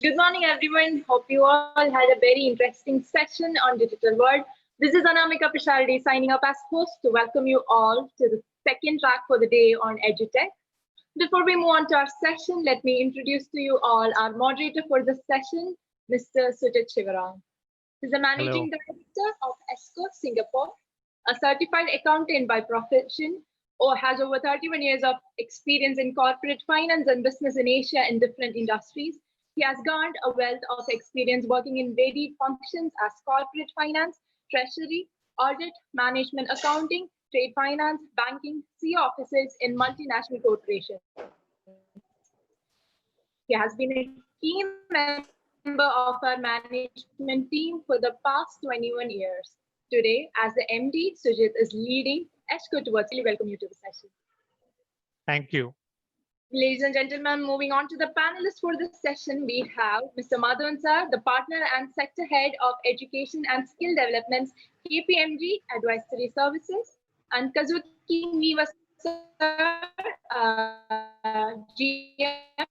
Good morning, everyone. Hope you all had a very interesting session on digital world. This is Anamika Prashardi signing up as host to welcome you all to the second track for the day on Edtech. Before we move on to our session, let me introduce to you all our moderator for this session, Mr. Sujit Shivaram. He's the Hello. Managing Director of ESCO Singapore, a certified accountant by profession, or has over 31 years of experience in corporate finance and business in Asia in different industries. He has garnered a wealth of experience working in varied functions as corporate finance, treasury, audit, management accounting, trade finance, banking, CEO offices in multinational corporations. He has been a key member of our management team for the past 21 years. Today, as the MD, Sujit is leading ESCO towards. Really welcome you to the session. Thank you. Ladies and gentlemen, moving on to the panelists for this session, we have Mr. Madhavan Sir, the partner and sector head of education and skill developments, KPMG Advisory Services, and Kazuki Miwa Sir, GM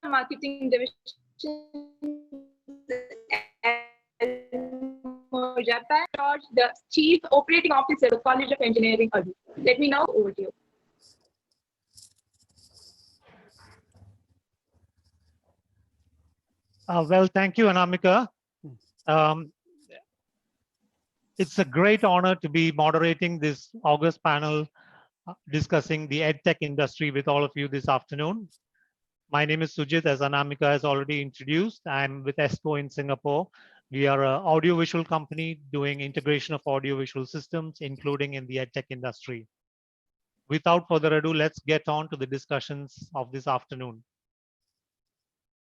Marketing Division, Japan, George, the Chief Operating Officer of College of Engineering, Adu. Let me now over to you. Thank you, Anamika. Um, it's a great honor to be moderating this August panel discussing the EdTech industry with all of you this afternoon. My name is Sujit, as Anamika has already introduced. I'm with ESCO in Singapore. We are an audiovisual company doing integration of audiovisual systems, including in the EdTech industry. Without further ado, let's get on to the discussions of this afternoon.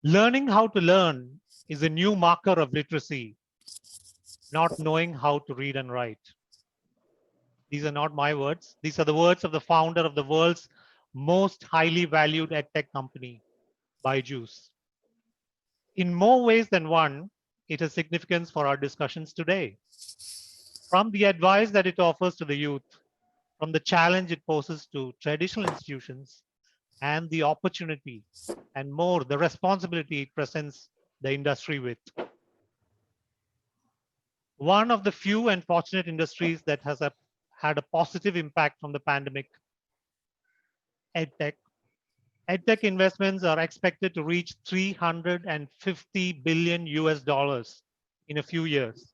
Learning how to learn is a new marker of literacy, not knowing how to read and write. These are not my words. These are the words of the founder of the world's most highly valued EdTech company, Byju's. In more ways than one, it has significance for our discussions today. From the advice that it offers to the youth, from the challenge it poses to traditional institutions, and the opportunity, and more, the responsibility it presents the industry with. One of the few and fortunate industries that has had a positive impact from the pandemic, EdTech. EdTech investments are expected to reach 350 billion US dollars in a few years,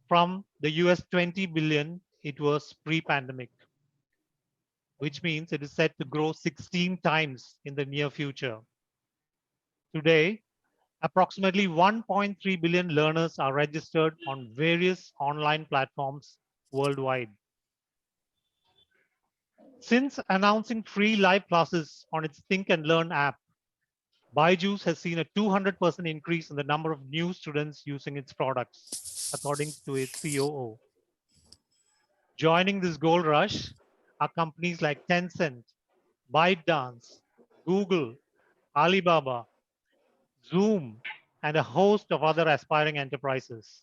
from the US 20 billion it was pre-pandemic, which means it is set to grow 16 times in the near future. Today, approximately 1.3 billion learners are registered on various online platforms worldwide. Since announcing free live classes on its Think and Learn app, Byju's has seen a 200% increase in the number of new students using its products, according to its COO. Joining this gold rush are companies like Tencent, ByteDance, Google, Alibaba, Zoom, and a host of other aspiring enterprises.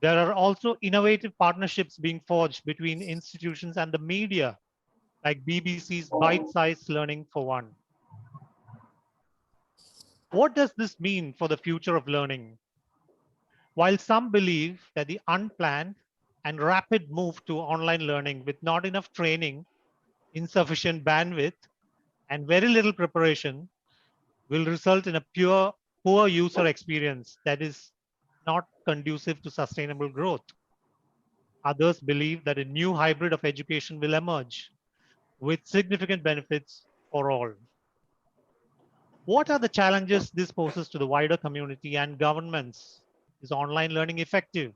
There are also innovative partnerships being forged between institutions and the media, like BBC's Bite-Sized Learning for One. What does this mean for the future of learning? While some believe that the unplanned and rapid move to online learning with not enough training, insufficient bandwidth, and very little preparation will result in a poor user experience that is not conducive to sustainable growth. Others believe that a new hybrid of education will emerge with significant benefits for all. What are the challenges this poses to the wider community and governments? Is online learning effective?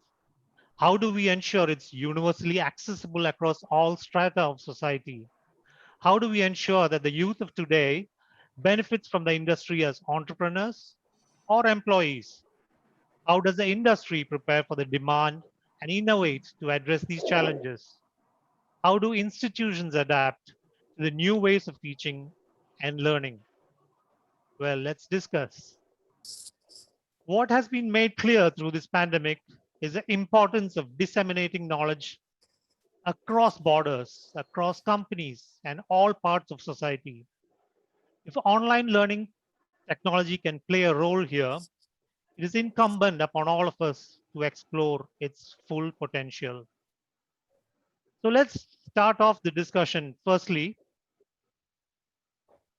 How do we ensure it's universally accessible across all strata of society? How do we ensure that the youth of today benefits from the industry as entrepreneurs or employees? How does the industry prepare for the demand and innovate to address these challenges? How do institutions adapt to the new ways of teaching and learning? Well, let's discuss. What has been made clear through this pandemic is the importance of disseminating knowledge across borders, across companies, and all parts of society. If online learning technology can play a role here, it is incumbent upon all of us to explore its full potential. So let's start off the discussion. Firstly,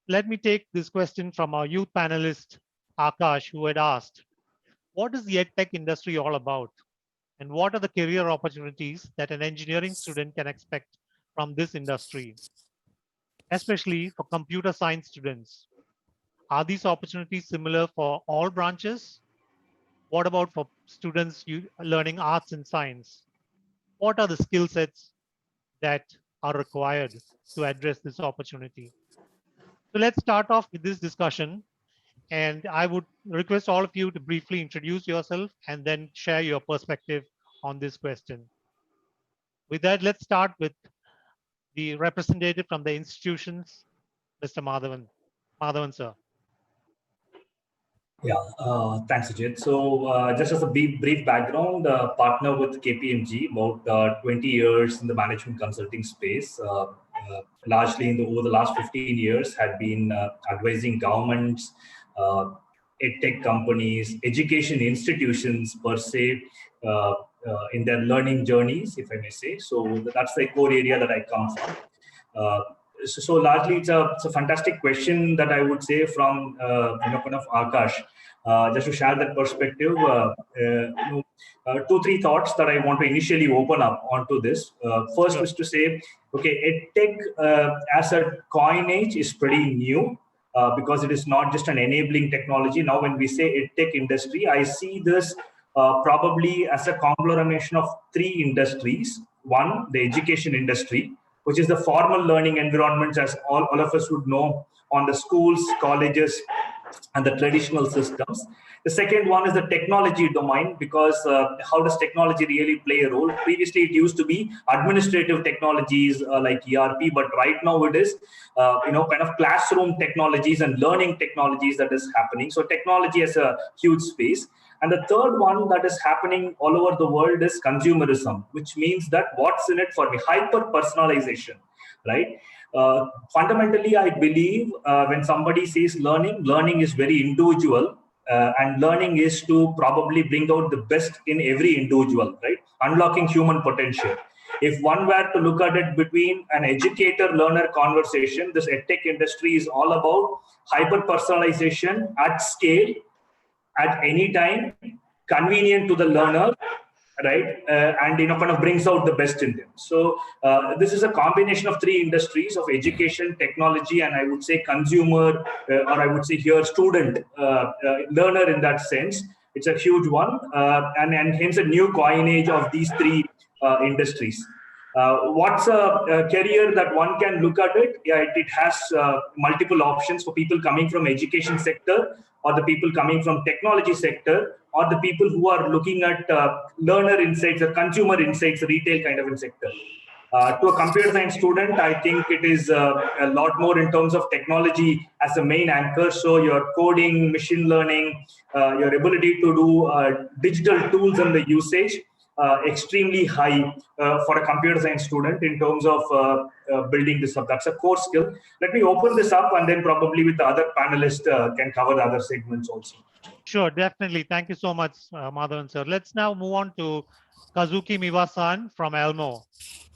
let me take this question from our youth panelist, Akash, who had asked, what is the EdTech industry all about? And what are the career opportunities that an engineering student can expect from this industry, especially for computer science students? Are these opportunities similar for all branches? What about for students learning arts and science? What are the skill sets that are required to address this opportunity? So let's start off with this discussion. And I would request all of you to briefly introduce yourself and then share your perspective on this question. With that, let's start with the representative from the institutions, Mr. Madhavan. Madhavan, sir. Yeah, thanks, Ajit. So just as a brief background, partner with KPMG, about 20 years in the management consulting space, largely over the last 15 years, had been advising governments, edtech companies, education institutions per se, in their learning journeys, if I may say. So that's the core area that I come from. So largely, it's a fantastic question that I would say from kind of Akash. Just to share that perspective, 2-3 thoughts that I want to initially open up onto this. First is to say, okay, EdTech as a coinage is pretty new. Because it is not just an enabling technology. Now, when we say EdTech industry, I see this probably as a conglomeration of 3 industries. One, the education industry, which is the formal learning environments, as all of us would know, on the schools, colleges, and the traditional systems. The second one is the technology domain, because how does technology really play a role? Previously, it used to be administrative technologies like ERP, but right now it is, kind of classroom technologies and learning technologies that is happening. So technology has a huge space. And the third one that is happening all over the world is consumerism, which means that what's in it for me? Hyper-personalization, right? Fundamentally, I believe when somebody says learning is very individual, and learning is to probably bring out the best in every individual, right? Unlocking human potential. If one were to look at it between an educator-learner conversation, this edtech industry is all about hyper-personalization at scale, at any time, convenient to the learner, right? And kind of brings out the best in them. So this is a combination of 3 industries of education, technology, and I would say consumer, or I would say here student, learner in that sense. It's a huge one, and hence a new coinage of these 3 industries. What's a career that one can look at it? Yeah, it has multiple options for people coming from education sector, or the people coming from technology sector, or the people who are looking at learner insights or consumer insights, retail kind of a sector. To a computer science student, I think it is a lot more in terms of technology as a main anchor. So your coding, machine learning, your ability to do digital tools and the usage, extremely high for a computer science student in terms of building this up. That's a core skill. Let me open this up, and then probably with the other panelists can cover the other segments also. Sure, definitely. Thank you so much, Madhavan, sir. Let's now move on to Kazuki Miwa-san from Elmo.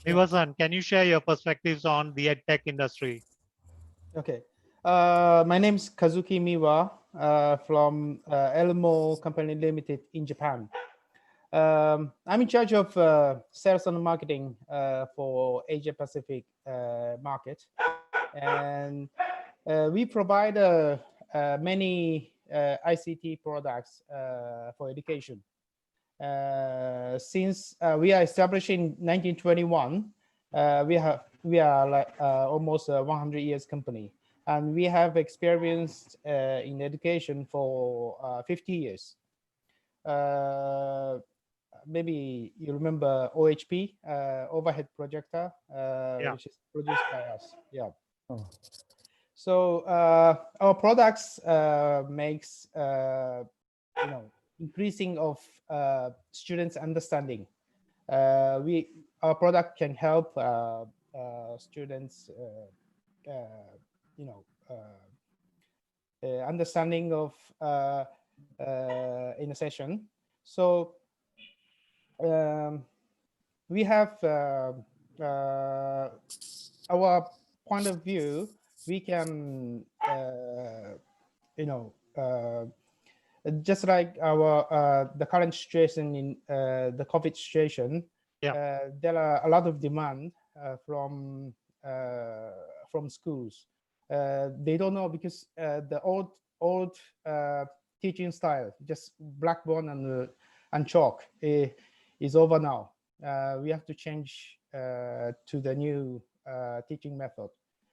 Miwa-san, can you share your perspectives on the EdTech industry? Okay. My name is Kazuki Miwa from Elmo Company Limited in Japan. I'm in charge of sales and marketing for Asia Pacific market, and we provide many ICT products for education. Since we are established in 1921, we are like almost a 100 years company, and we have experience in education for 50 years. Maybe you remember OHP, overhead projector, which is produced by us. Yeah. Oh. So our products makes increasing of students' understanding. Our product can help students, understanding of in a session. So we have our point of view. We can, just like our the current situation in the COVID situation, there are a lot of demand from schools. They don't know because the old teaching style, just blackboard and chalk, is over now. We have to change to the new teaching method.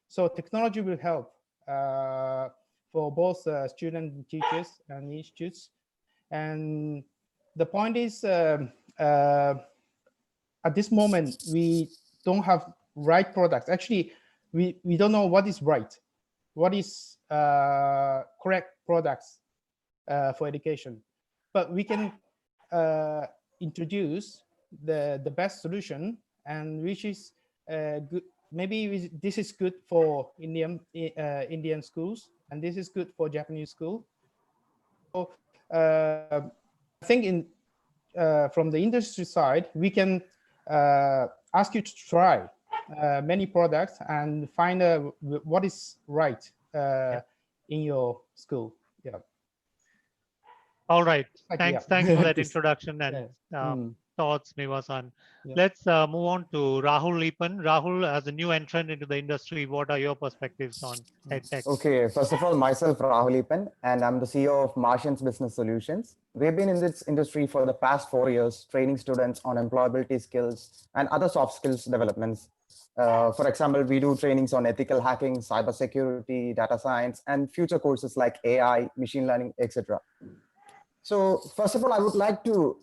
So technology will help for both students and teachers and institutes. And the point is, at this moment, we don't have right products. Actually, we don't know what is right, what is correct products for education. But we can introduce the best solution, and which is good. Maybe this is good for Indian schools, and this is good for Japanese school. So I think from the industry side, we can ask you to try many products and find what is right in your school. Yeah. All right. Thanks for that introduction and thoughts, Nivasan. Let's move on to Rahul Lipan. Rahul, as a new entrant into the industry, what are your perspectives on Edtech? Okay, first of all, myself, Rahul Lipan, and I'm the CEO of Martians Business Solutions. We've been in this industry for the past 4 years, training students on employability skills and other soft skills developments. For example, we do trainings on ethical hacking, cybersecurity, data science, and future courses like AI, machine learning, etc. So first of all, I would like to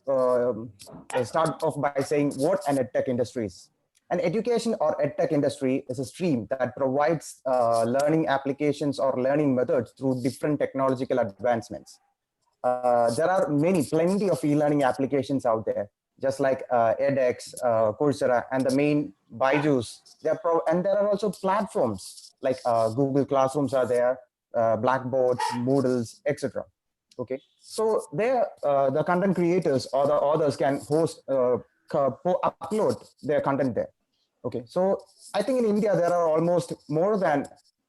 start off by saying what an edtech industry is. An education or edtech industry is a stream that provides learning applications or learning methods through different technological advancements. There are plenty of e-learning applications out there, just like edX, Coursera, and the main Byju's. And there are also platforms like Google Classrooms are there, Blackboards, Moodles, etc. Okay, so there the content creators or the authors can host, upload their content there. Okay, so I think in India there are almost more than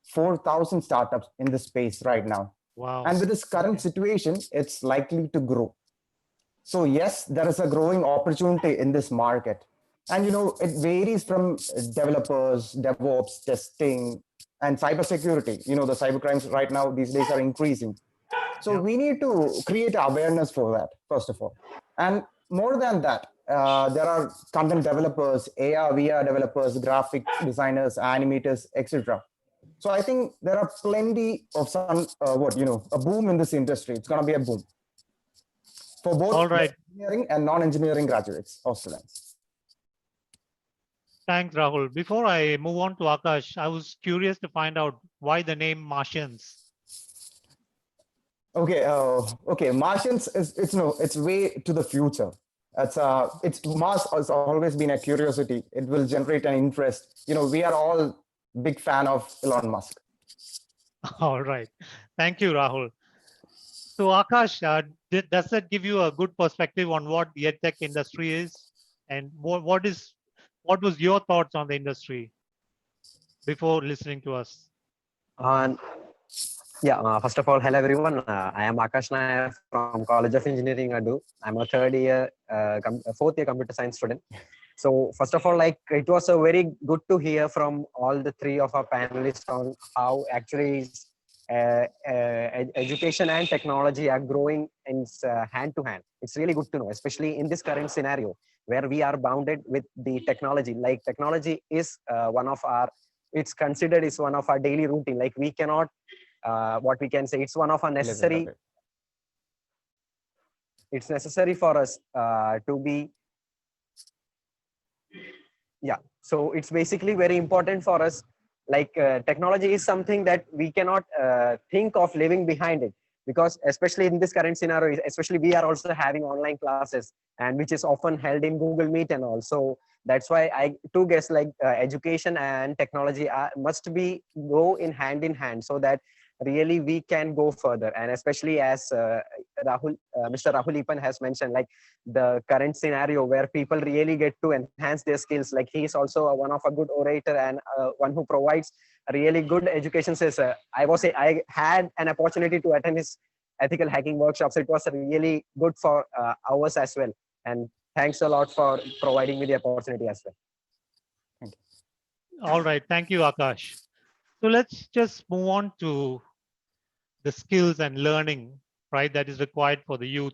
4,000 startups in this space right now. Wow! And with this current situation, it's likely to grow. So yes, there is a growing opportunity in this market, and it varies from developers, DevOps, testing, and cybersecurity. The cybercrimes right now these days are increasing. So we need to create awareness for that, first of all. And more than that, there are content developers, AR, VR developers, graphic designers, animators, etc. So I think there are plenty of a boom in this industry. It's going to be a boom for both engineering and non-engineering graduates or students. Thanks, Rahul. Before I move on to Akash, I was curious to find out why the name Martians. Okay. Martians it's way to the future. Mars has always been a curiosity. It will generate an interest. We are all big fan of Elon Musk. All right. Thank you, Rahul. So Akash, does that give you a good perspective on what the edtech industry is, and what was your thoughts on the industry before listening to us? First of all, hello everyone. I am Akash Nair from College of Engineering, Adu. I'm a fourth year computer science student. So first of all, it was a very good to hear from all the three of our panelists on how actually education and technology are growing in hand to hand. It's really good to know, especially in this current scenario where we are bounded with the technology. Like technology is it's considered is one of our daily routine. Like we cannot, what we can say, it's one of our necessary. It's necessary for us to be. So it's basically very important for us. Like technology is something that we cannot think of living behind it. because especially in this current scenario, especially we are also having online classes, and which is often held in Google Meet and all. So that's why I too guess like education and technology must be go in hand, so that really we can go further. And especially as Mr. Rahul Ipan has mentioned, like the current scenario where people really get to enhance their skills. Like he is also one of a good orator and one who provides a really good education. Says I had an opportunity to attend his ethical hacking workshops. It was really good for hours as well. And thanks a lot for providing me the opportunity as well. Thank you. All right, thank you, Akash. So let's just move on to the skills and learning, right, that is required for the youth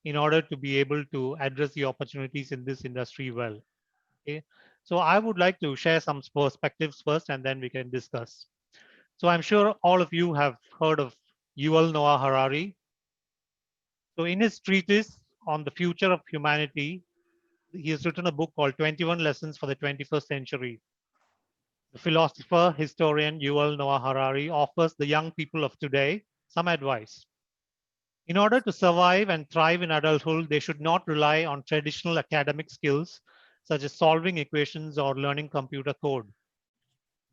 in order to be able to address the opportunities in this industry well. Okay, so I would like to share some perspectives first, and then we can discuss. So I'm sure all of you have heard of Yuval Noah Harari. So in his treatise on the future of humanity, he has written a book called 21 Lessons for the 21st Century. The philosopher, historian Yuval Noah Harari offers the young people of today some advice. In order to survive and thrive in adulthood, they should not rely on traditional academic skills such as solving equations or learning computer code.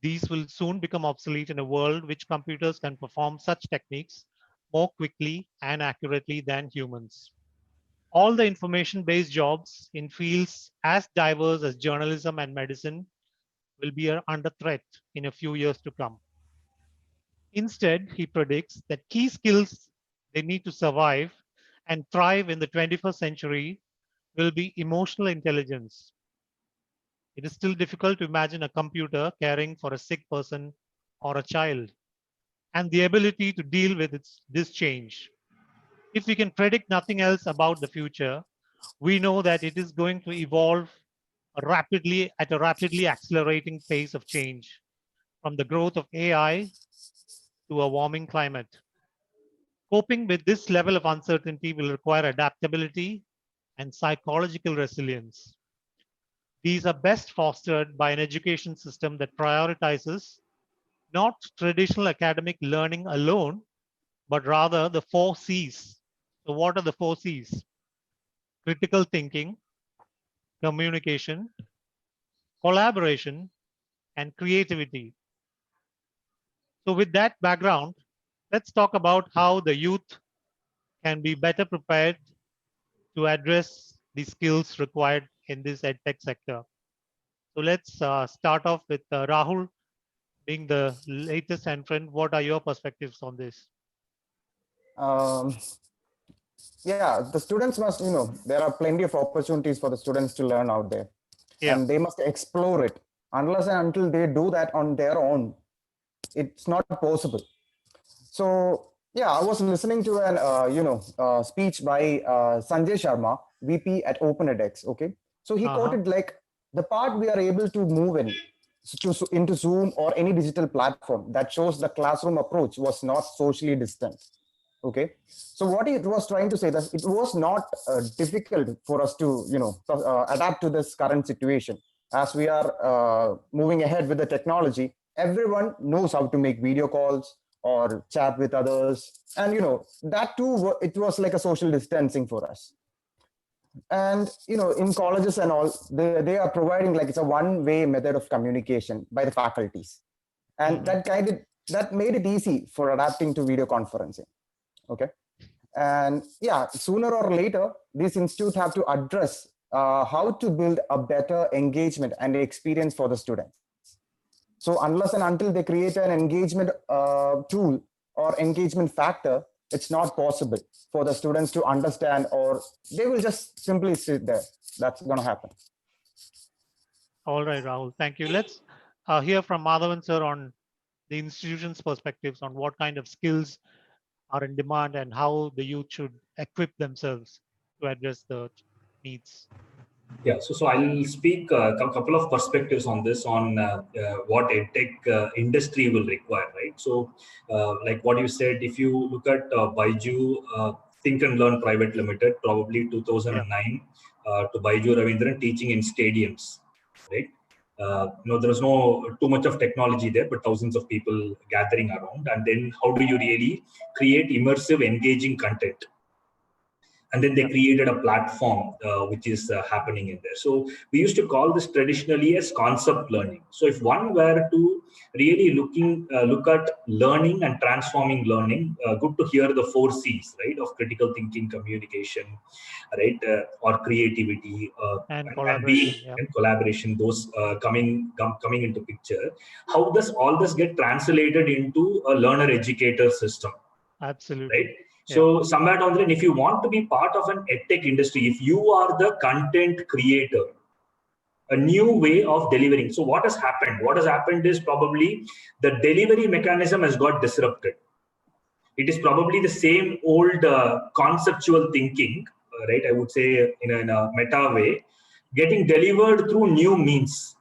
These will soon become obsolete in a world which computers can perform such techniques more quickly and accurately than humans. All the information-based jobs in fields as diverse as journalism and medicine will be under threat in a few years to come. Instead, he predicts that key skills they need to survive and thrive in the 21st century will be emotional intelligence. It is still difficult to imagine a computer caring for a sick person or a child, and the ability to deal with this change. If we can predict nothing else about the future, we know that it is going to evolve rapidly at a rapidly accelerating pace of change, from the growth of AI to a warming climate. Coping with this level of uncertainty will require adaptability and psychological resilience. These are best fostered by an education system that prioritizes not traditional academic learning alone, but rather the 4 C's. So what are the 4 C's? Critical thinking, communication, collaboration, and creativity. So with that background, let's talk about how the youth can be better prepared to address the skills required in this edtech sector. So let's start off with Rahul, being the latest entrant. What are your perspectives on this? Yeah, the students must, there are plenty of opportunities for the students to learn out there. Yeah. And they must explore it. Unless and until they do that on their own, it's not possible. So yeah, I was listening to an speech by Sanjay Sharma, VP at OpenEdX. Okay, so he quoted like the part we are able to move into Zoom or any digital platform that shows the classroom approach was not socially distant. Okay, so what it was trying to say that it was not difficult for us to adapt to this current situation as we are moving ahead with the technology. Everyone knows how to make video calls or chat with others, and that too, it was like a social distancing for us. And in colleges and all, they are providing like it's a one-way method of communication by the faculties, and that made it easy for adapting to video conferencing. Okay, and yeah, sooner or later these institutes have to address how to build a better engagement and experience for the students. So unless and until they create an engagement tool or engagement factor, it's not possible for the students to understand, or they will just simply sit there. That's going to happen. All right, Rahul, thank you. Let's hear from Madhavan sir on the institution's perspectives on what kind of skills are in demand and how the youth should equip themselves to address the needs. Yeah, so I'll speak a couple of perspectives on this, on what edtech industry will require, right? So, like what you said, if you look at Baiju Think and Learn Private Limited, probably 2009, to Baiju Ravindran teaching in stadiums, right? There was no too much of technology there, but thousands of people gathering around. And then how do you really create immersive, engaging content? And then they created a platform which is happening in there. So we used to call this traditionally as concept learning. So if one were to really look at learning and transforming learning, good to hear the 4 C's, right, of critical thinking, communication, right, or creativity, and collaboration, and collaboration. Those coming into picture. How does all this get translated into a learner-educator system? Absolutely. Right. So somewhere down the line, if you want to be part of an edtech industry, if you are the content creator, a new way of delivering. So what has happened? What has happened is probably the delivery mechanism has got disrupted. It is probably the same old conceptual thinking, right? I would say in a meta way, getting delivered through new means.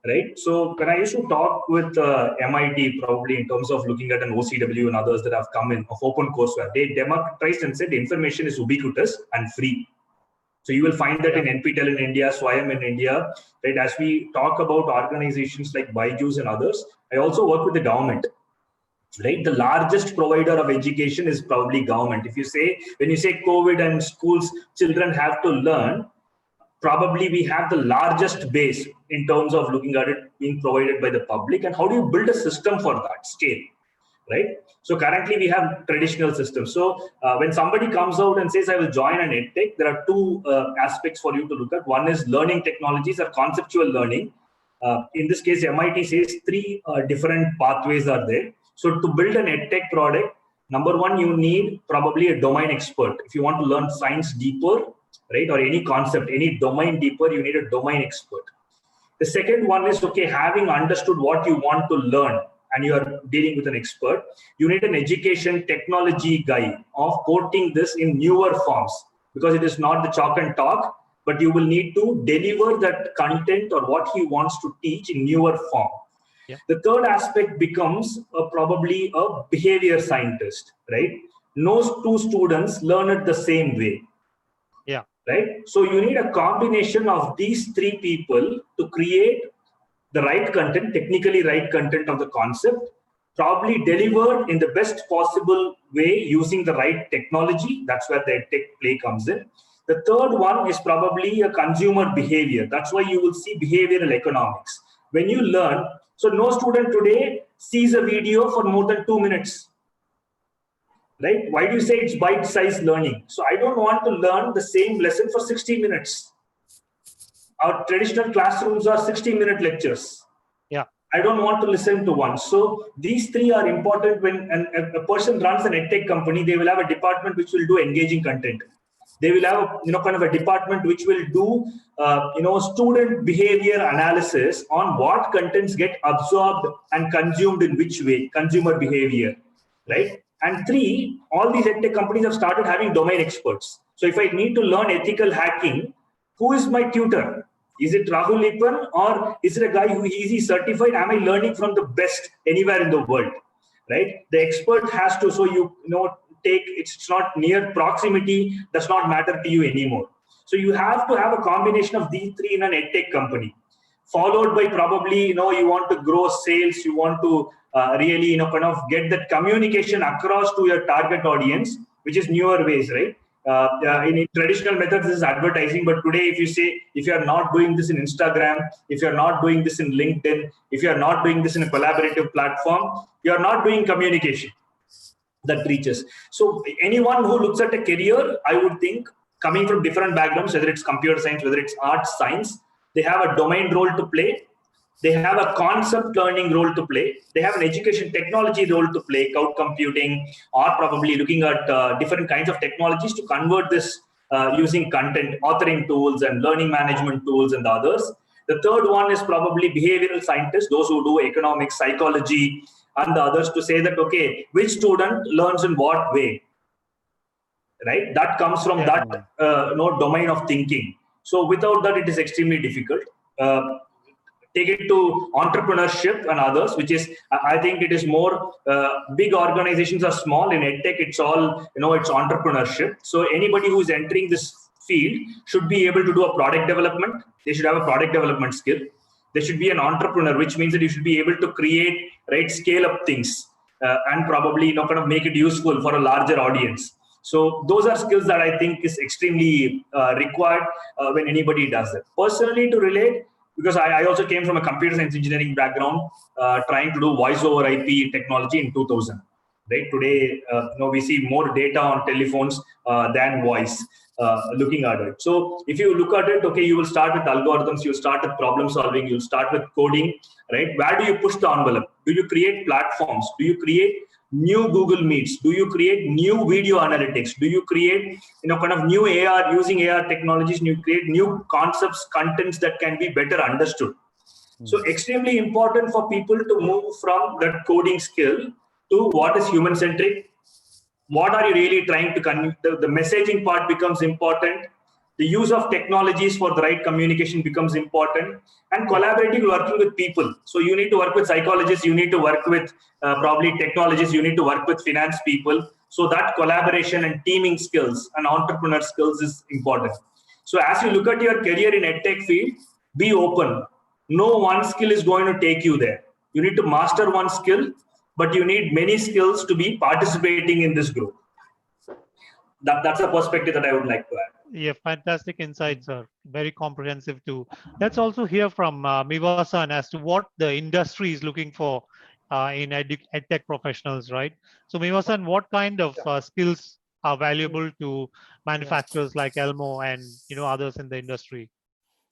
Right. So when I used to talk with MIT, probably in terms of looking at an OCW and others that have come in of open courseware, they democratized and said information is ubiquitous and free. So you will find that in NPTEL in India, Swayam in India, right? As we talk about organizations like Byju's and others, I also work with the government. Right, the largest provider of education is probably government. If you say, when you say COVID and schools, children have to learn, probably we have the largest base in terms of looking at it being provided by the public. And how do you build a system for that scale, right? So currently we have traditional systems. So when somebody comes out and says, I will join an edtech, there are 2 aspects for you to look at. One is learning technologies or conceptual learning. In this case, MIT says 3 different pathways are there. So to build an edtech product, number 1, you need probably a domain expert. If you want to learn science deeper, right, or any concept, any domain deeper, you need a domain expert. The second one is, okay, having understood what you want to learn and you are dealing with an expert, you need an education technology guy of porting this in newer forms, because it is not the chalk and talk, but you will need to deliver that content or what he wants to teach in newer form. Yeah. The third aspect becomes probably a behavior scientist, right? No 2 students learn it the same way. Yeah. Right. So you need a combination of these 3 people to create the right content, technically right content of the concept, probably delivered in the best possible way using the right technology. That's where the tech play comes in. The third one is probably a consumer behavior. That's why you will see behavioral economics. When you learn, so no student today sees a video for more than 2 minutes. Right? Why do you say it's bite-sized learning? So I don't want to learn the same lesson for 60 minutes. Our traditional classrooms are 60-minute lectures. Yeah. I don't want to listen to one. So these 3 are important. When a person runs an edtech company, they will have a department which will do engaging content. They will have kind of a department which will do student behavior analysis on what contents get absorbed and consumed in which way, consumer behavior, right? And 3, all these edtech companies have started having domain experts. So if I need to learn ethical hacking, who is my tutor? Is it Rahul Lipan, or is it a guy who is certified? Am I learning from the best anywhere in the world? Right? The expert has to, so it's not near proximity, does not matter to you anymore. So you have to have a combination of these 3 in an edtech company, followed by probably, you want to grow sales, you want to really, kind of get that communication across to your target audience, which is newer ways, right? In traditional methods, this is advertising. But today, if you are not doing this in Instagram, if you are not doing this in LinkedIn, if you are not doing this in a collaborative platform, you are not doing communication that reaches. So anyone who looks at a career, I would think, coming from different backgrounds, whether it's computer science, whether it's arts, science, they have a domain role to play. They have a concept learning role to play. They have an education technology role to play, cloud computing, or probably looking at different kinds of technologies to convert this using content, authoring tools and learning management tools and the others. The third one is probably behavioral scientists, those who do economics, psychology, and the others, to say that, okay, which student learns in what way, right? That comes from that domain of thinking. So without that, it is extremely difficult. Take it to entrepreneurship and others, which is, I think it is more, big organizations are small. In EdTech, it's all, it's entrepreneurship. So anybody who's entering this field should be able to do a product development. They should have a product development skill. There should be an entrepreneur, which means that you should be able to create, right, scale up things, and probably kind of make it useful for a larger audience. So those are skills that I think is extremely required when anybody does it. Personally, to relate, because I also came from a computer science engineering background, trying to do voice over IP technology in 2000. Right, today, we see more data on telephones than voice. Looking at it, so if you look at it, okay, you will start with algorithms, you start with problem solving, you'll start with coding, right? Where do you push the envelope? Do you create platforms? Do you create new Google Meets? Do you create new video analytics? Do you create kind of new AR, using AR technologies, and you create new concepts, contents that can be better understood? So extremely important for people to move from that coding skill to what is human centric. What are you really trying to convey? The messaging part becomes important. The use of technologies for the right communication becomes important, and collaborating, working with people. So you need to work with psychologists, you need to work with probably technologists, you need to work with finance people. So that collaboration and teaming skills and entrepreneur skills is important. So as you look at your career in EdTech field, be open. No one skill is going to take you there. You need to master one skill, but you need many skills to be participating in this group. That's a perspective that I would like to add. Yeah, fantastic insights, sir. Very comprehensive too. Let's also hear from Miwa-san as to what the industry is looking for in EdTech professionals, right? So Miwa-san, what kind of skills are valuable to manufacturers like Elmo and others in the industry?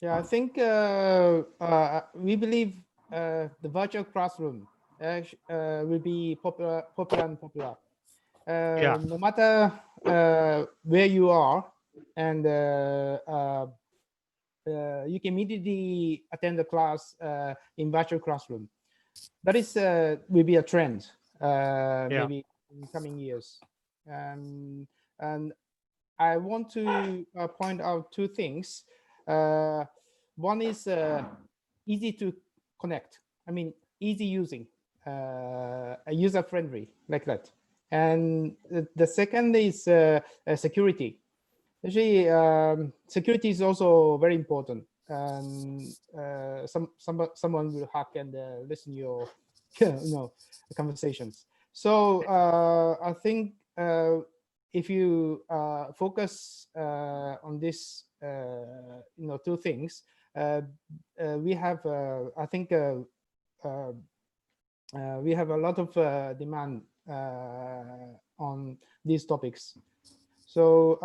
Yeah, I think we believe the virtual classroom will be popular. No matter where you are, and you can immediately attend the class in virtual classroom. That is will be a trend maybe in coming years. And I want to point out two things. One is easy to connect. I mean, easy using, user friendly, like that. And the second is security. Actually, security is also very important. Someone will hack and listen your conversations. So I think if you focus on this, two things, we have, I think, we have a lot of demand on these topics. So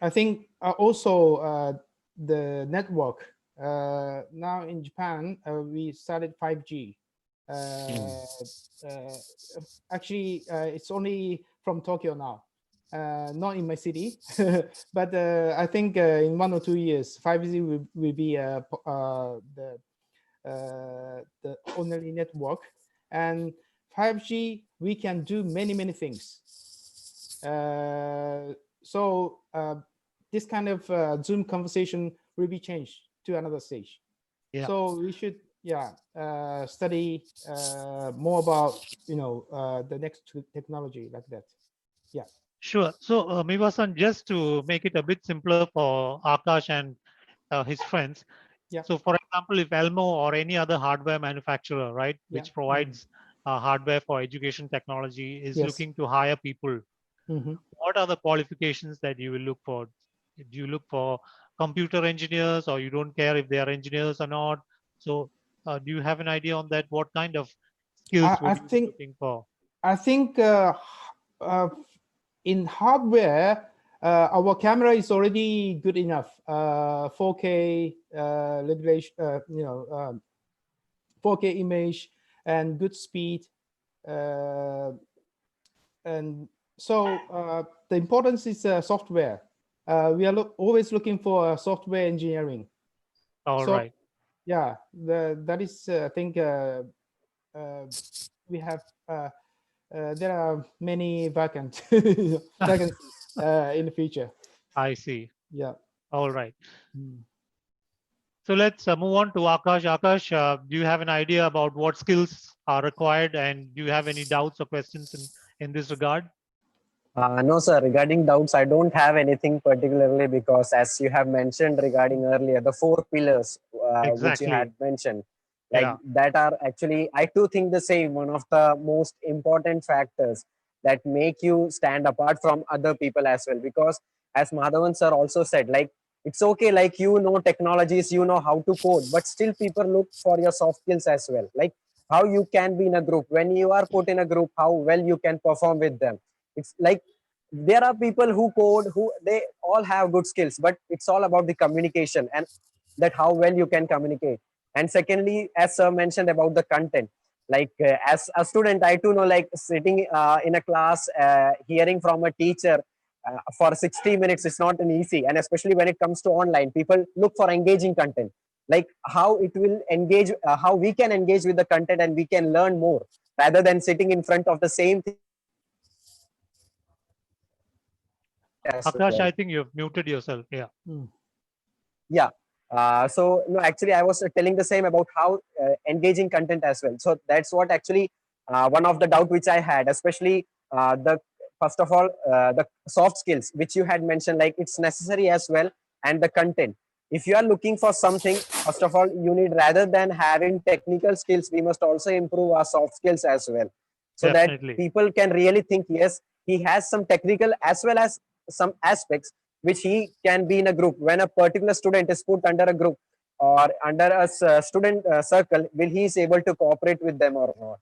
I think also the network. Now in Japan, we started 5G. Actually, it's only from Tokyo now, not in my city. But I think in 1 or 2 years, 5G will be the only network. And 5G, we can do many things. So this kind of Zoom conversation will be changed to another stage. Yeah. So we should study more about the next technology like that. Yeah. Sure. So Miwa-san, just to make it a bit simpler for Akash and his friends. Yeah. So for example, if Elmo or any other hardware manufacturer, right, which provides hardware for education technology is looking to hire people, what are the qualifications that you will look for? Do you look for computer engineers, or you don't care if they are engineers or not? So do you have an idea on that? What kind of skills would you be looking for? I think in hardware, our camera is already good enough. 4K regulation, 4K image and good speed. And so the importance is software. We are always looking for software engineering. All right. Yeah, that is, I think we have, there are many vacancies in the future. I see. Yeah. All right. So let's move on to Akash. Akash, do you have an idea about what skills are required, and do you have any doubts or questions in this regard? No, sir. Regarding doubts, I don't have anything particularly because, as you have mentioned regarding earlier, the 4 pillars which you had Exactly. mentioned, like Yeah. that are actually, I too think the same. One of the most important factors that make you stand apart from other people as well. Because, as Madhavan sir also said, like it's okay, like you know technologies, you know how to code, but still people look for your soft skills as well. Like how you can be in a group when you are put in a group, how well you can perform with them. It's like there are people who code who they all have good skills, but it's all about the communication and that how well you can communicate. And secondly, as sir mentioned about the content, like as a student, I too know, like sitting in a class hearing from a teacher for 60 minutes is not an easy, and especially when it comes to online, people look for engaging content, like how it will engage, how we can engage with the content and we can learn more rather than sitting in front of the same thing as Akash, well. I think you've muted yourself. Yeah. Yeah. So no, actually, I was telling the same about how engaging content as well. So that's what actually one of the doubt which I had, especially the first of all the soft skills which you had mentioned, like it's necessary as well, and the content. If you are looking for something, first of all, you need rather than having technical skills, we must also improve our soft skills as well, so that Definitely. people can really think, yes, he has some technical as well as some aspects which he can be in a group. When a particular student is put under a group or under a student circle, will he is able to cooperate with them or not?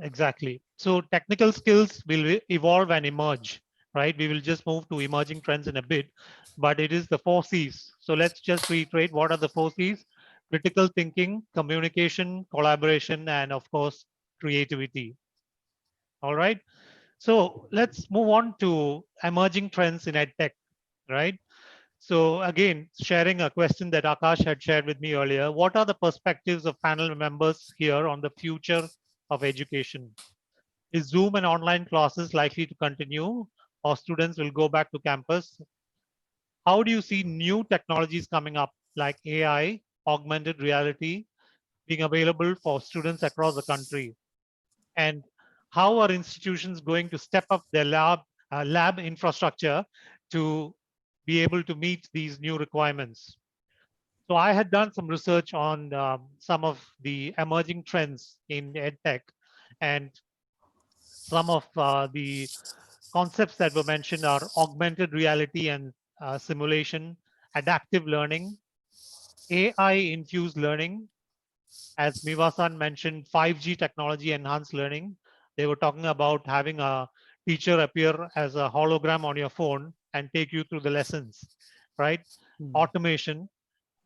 Exactly. So technical skills will evolve and emerge, right? We will just move to emerging trends in a bit, but it is the 4 C's. So let's just reiterate what are the 4 C's: critical thinking, communication, collaboration, and of course, creativity. All right. So let's move on to emerging trends in EdTech, right? So again, sharing a question that Akash had shared with me earlier, what are the perspectives of panel members here on the future of education? Is Zoom and online classes likely to continue, or students will go back to campus? How do you see new technologies coming up like AI, augmented reality, being available for students across the country? And how are institutions going to step up their lab infrastructure to be able to meet these new requirements? So I had done some research on some of the emerging trends in EdTech, and some of the concepts that were mentioned are augmented reality and simulation, adaptive learning, AI-infused learning, as Miwasan mentioned, 5G technology enhanced learning. They were talking about having a teacher appear as a hologram on your phone and take you through the lessons, right? Automation.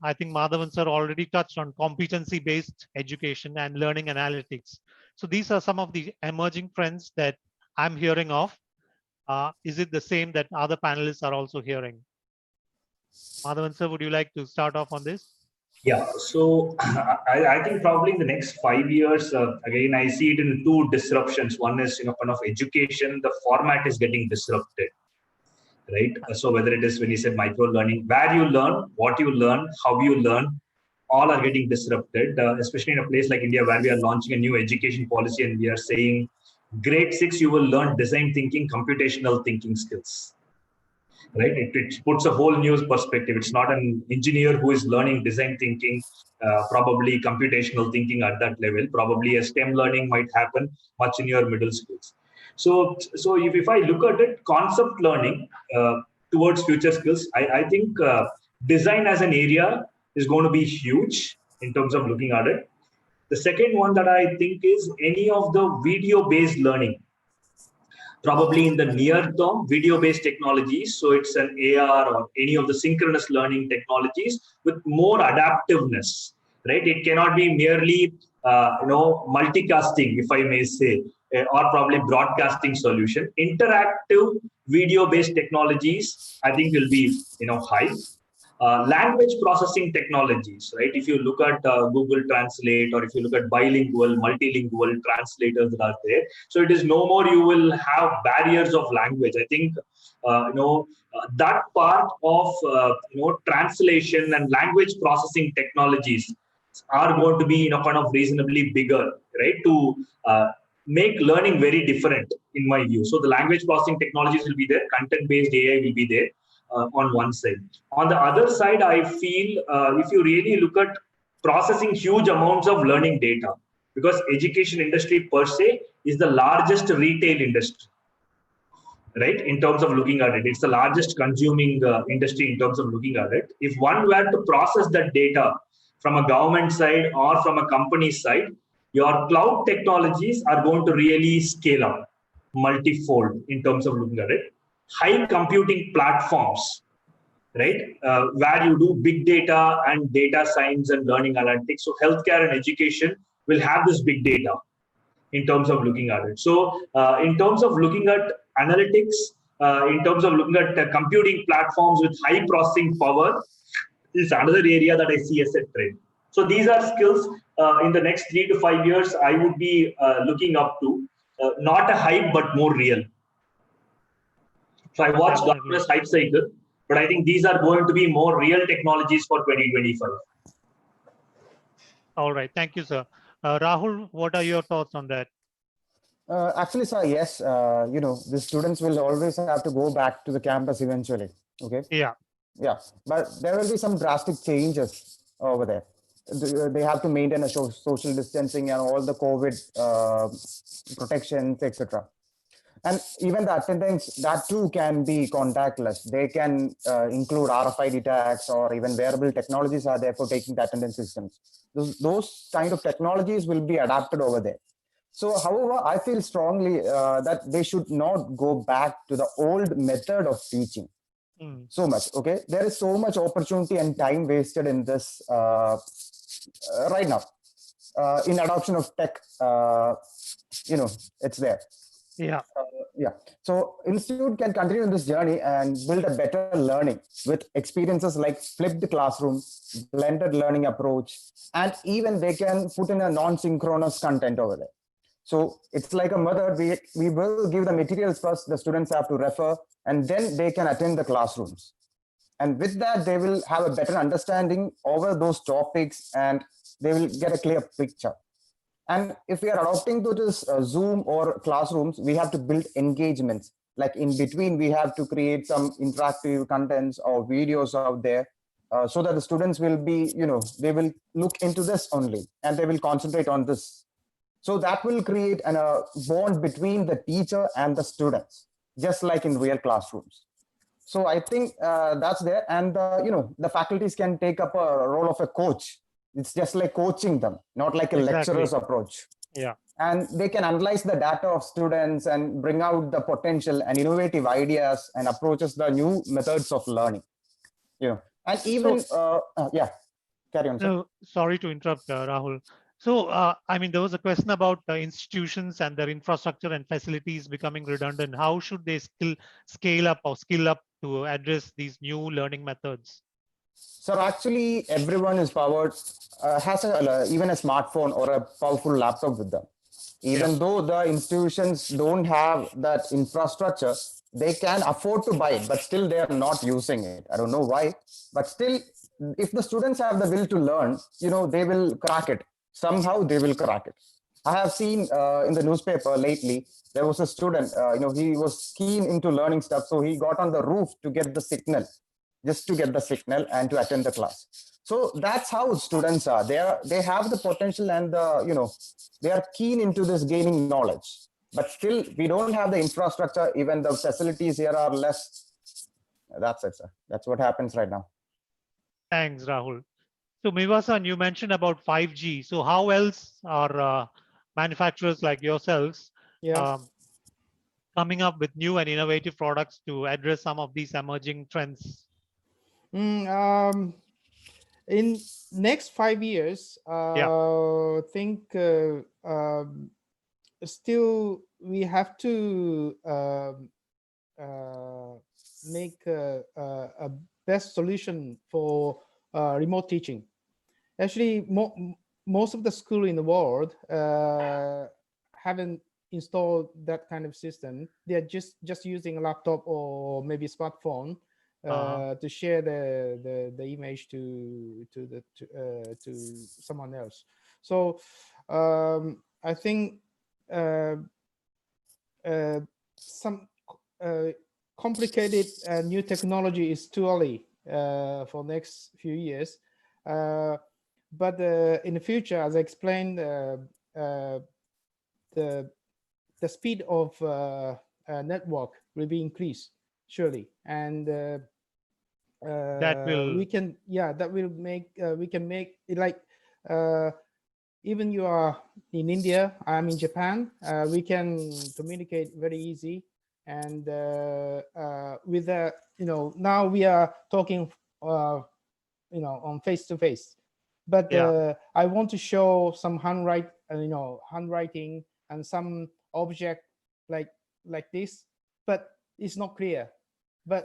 I think Madhavan sir already touched on competency-based education and learning analytics. So these are some of the emerging trends that I'm hearing of. Is it the same that other panelists are also hearing? Madhavan sir, would you like to start off on this? Yeah, so I think probably in the next 5 years, again, I see it in two disruptions. One is, kind of education, the format is getting disrupted, right? So whether it is when you said micro learning, where you learn, what you learn, how you learn, all are getting disrupted, especially in a place like India where we are launching a new education policy and we are saying grade 6, you will learn design thinking, computational thinking skills. Right, it puts a whole new perspective. It's not an engineer who is learning design thinking, probably computational thinking at that level. Probably a STEM learning might happen much in your middle schools. So if I look at it, concept learning towards future skills, I think design as an area is going to be huge in terms of looking at it. The second one that I think is any of the video based learning, probably in the near term, video-based technologies. So it's an AR or any of the synchronous learning technologies with more adaptiveness, right? It cannot be merely, multicasting, if I may say, or probably broadcasting solution. Interactive video-based technologies, I think, will be, high. Language processing technologies, right? If you look at Google Translate, or if you look at bilingual, multilingual translators that are there, so it is no more you will have barriers of language. I think that part of translation and language processing technologies are going to be kind of reasonably bigger, right? To make learning very different in my view. So the language processing technologies will be there, content-based AI will be there on one side. On the other side, I feel if you really look at processing huge amounts of learning data, because education industry per se is the largest retail industry, right? In terms of looking at it, it's the largest consuming industry in terms of looking at it. If one were to process that data from a government side or from a company side, your cloud technologies are going to really scale up multifold in terms of looking at it. High computing platforms, right? Where you do big data and data science and learning analytics. So healthcare and education will have this big data in terms of looking at it. So in terms of looking at analytics, in terms of looking at computing platforms with high processing power is another area that I see as a trend. So these are skills in the next 3 to 5 years I would be looking up to, not a hype, but more real. So I watched Gartner's hype cycle, but I think these are going to be more real technologies for 2025. All right. Thank you, sir. Rahul, what are your thoughts on that? Actually, sir, yes, the students will always have to go back to the campus eventually. Okay. Yeah. Yeah, but there will be some drastic changes over there. They have to maintain a social distancing and all the COVID protections, etc. And even the attendance, that too can be contactless. They can include RFID tags, or even wearable technologies are there for taking the attendance systems. Those kind of technologies will be adapted over there. So, however, I feel strongly that they should not go back to the old method of teaching. So much. Okay, there is so much opportunity and time wasted in this right now in adoption of tech. It's there. Yeah. Yeah. So institute can continue in this journey and build a better learning with experiences like flipped classroom, blended learning approach, and even they can put in a non-synchronous content over there. So it's like a method. We will give the materials first. The students have to refer, and then they can attend the classrooms. And with that, they will have a better understanding over those topics, and they will get a clear picture. And if we are adopting to this Zoom or classrooms, we have to build engagements. Like in between, we have to create some interactive contents or videos out there so that the students will be, they will look into this only, and they will concentrate on this. So that will create a bond between the teacher and the students, just like in real classrooms. So I think that's there. And, the faculties can take up a role of a coach. It's just like coaching them, not like a lecturer's approach. Yeah. And they can analyze the data of students and bring out the potential and innovative ideas and approaches the new methods of learning. And even, carry on. No, sorry to interrupt, Rahul. So, there was a question about institutions and their infrastructure and facilities becoming redundant. How should they scale up or skill up to address these new learning methods? So actually, everyone is powered, has even a smartphone or a powerful laptop with them. Even though the institutions don't have that infrastructure, they can afford to buy it, but still they are not using it. I don't know why, but still, if the students have the will to learn, they will crack it. Somehow they will crack it. I have seen in the newspaper lately, there was a student, he was keen into learning stuff. So he got on the roof to get the signal, just to get the signal and to attend the class. So that's how students are. They have the potential and they are keen into this gaining knowledge. But still, we don't have the infrastructure. Even the facilities here are less. That's it, sir. That's what happens right now. Thanks, Rahul. So Miwasan, you mentioned about 5G. So how else are manufacturers like yourselves coming up with new and innovative products to address some of these emerging trends? In next 5 years, I think still we have to make a best solution for remote teaching. Actually, most of the school in the world haven't installed that kind of system. They're just using a laptop or maybe a smartphone to share the image to someone else. So I think some complicated new technology is too early for next few years. But in the future, as I explained, the speed of network will be increased surely, and That will that will make we can make it like even you are in India, I'm in Japan, we can communicate very easy, and with the now we are talking on face to face, but I want to show some handwriting and some object like this, but it's not clear. But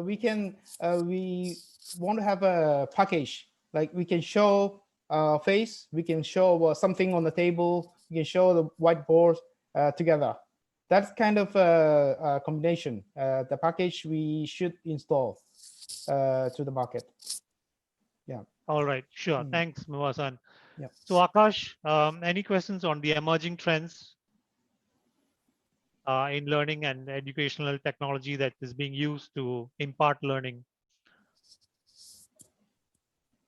we want to have a package, like we can show face, we can show something on the table, we can show the whiteboard together. That's kind of a combination, the package we should install to the market. Yeah. All right, sure. Thanks, Muwasan. Yeah. So Akash, any questions on the emerging trends in learning and educational technology that is being used to impart learning?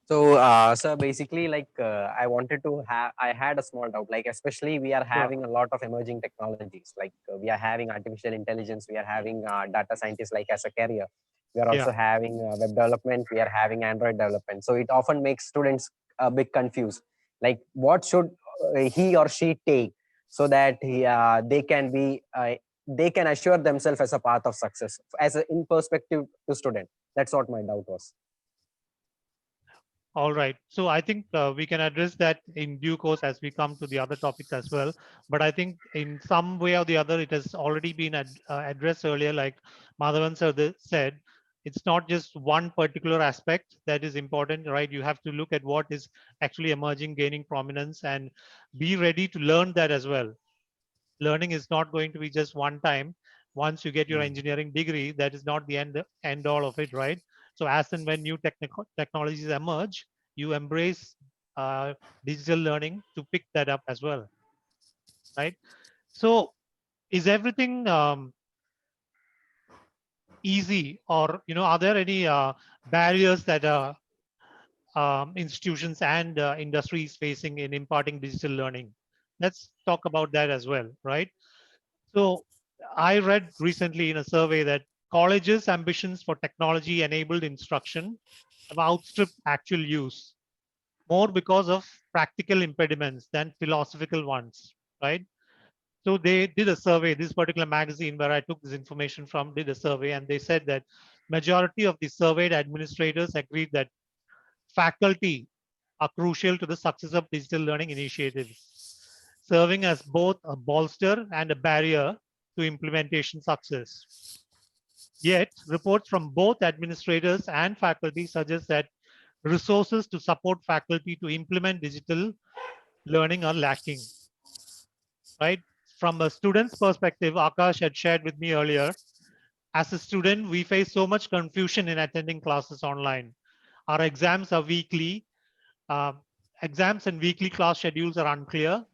So, sir, basically, like I wanted to have, I had a small doubt, like especially we are having a lot of emerging technologies, like we are having artificial intelligence, we are having data scientists like as a career. We are also having web development, we are having Android development. So it often makes students a bit confused. Like what should he or she take so that they can assure themselves as a path of success as in perspective to student. That's what my doubt was. All right. So I think we can address that in due course as we come to the other topics as well. But I think in some way or the other, it has already been addressed earlier, like Madhavan sir said. It's not just one particular aspect that is important, right? You have to look at what is actually emerging, gaining prominence, and be ready to learn that as well. Learning is not going to be just one time. Once you get your engineering degree, that is not the end all of it, right? So as and when new technologies emerge, you embrace digital learning to pick that up as well, right? So is everything easy, or are there any barriers that institutions and industries facing in imparting digital learning? Let's talk about that as well, right? So I read recently in a survey that colleges' ambitions for technology-enabled instruction have outstripped actual use, more because of practical impediments than philosophical ones, right? So they did a survey, this particular magazine where I took this information from did a survey, and they said that majority of the surveyed administrators agreed that faculty are crucial to the success of digital learning initiatives, serving as both a bolster and a barrier to implementation success. Yet, reports from both administrators and faculty suggest that resources to support faculty to implement digital learning are lacking, right? From a student's perspective, Akash had shared with me earlier, as a student, we face so much confusion in attending classes online. Our exams are weekly. Exams and weekly class schedules are unclear.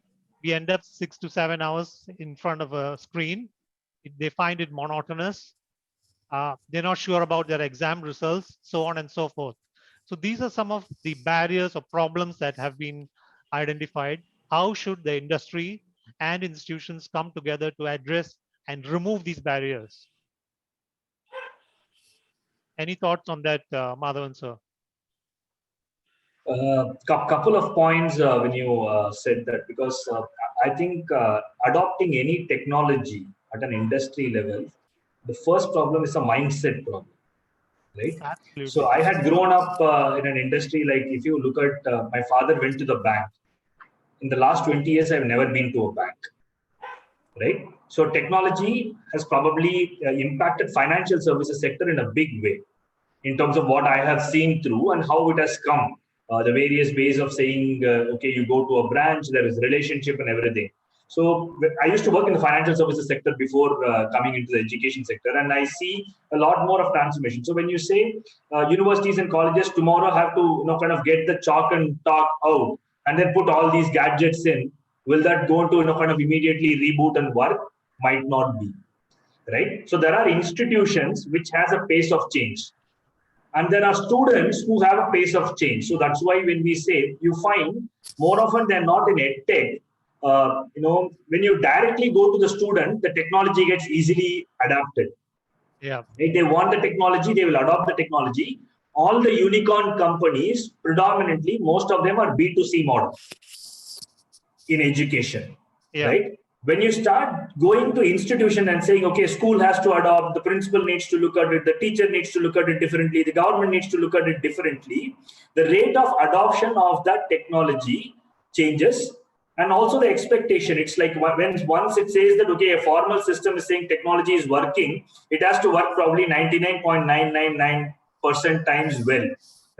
We end up 6 to 7 hours in front of a screen. They find it monotonous. They're not sure about their exam results, so on and so forth. So these are some of the barriers or problems that have been identified. How should the industry and institutions come together to address and remove these barriers? Any thoughts on that, Madhavan sir? Couple of points when you said that, because I think adopting any technology at an industry level, the first problem is a mindset problem, right? Absolutely. So I had grown up in an industry, like if you look at my father went to the bank. In the last 20 years, I've never been to a bank, right? So technology has probably impacted financial services sector in a big way in terms of what I have seen through and how it has come. The various ways of saying, okay, you go to a branch, there is relationship and everything. So I used to work in the financial services sector before coming into the education sector, and I see a lot more of transformation. So when you say universities and colleges tomorrow have to kind of get the chalk and talk out and then put all these gadgets in, Will that go to kind of immediately reboot and work? Might not be, right? So there are institutions which has a pace of change, and there are students who have a pace of change. So that's why when we say, you find more often than not in EdTech, when you directly go to the student, the technology gets easily adapted. Yeah. If they want the technology, they will adopt the technology. All the unicorn companies, predominantly, most of them are B2C model in education, right? When you start going to institution and saying, okay, school has to adopt, the principal needs to look at it, the teacher needs to look at it differently, the government needs to look at it differently, the rate of adoption of that technology changes. And also the expectation, it's like when once it says that, okay, a formal system is saying technology is working, it has to work probably 99.999% times well,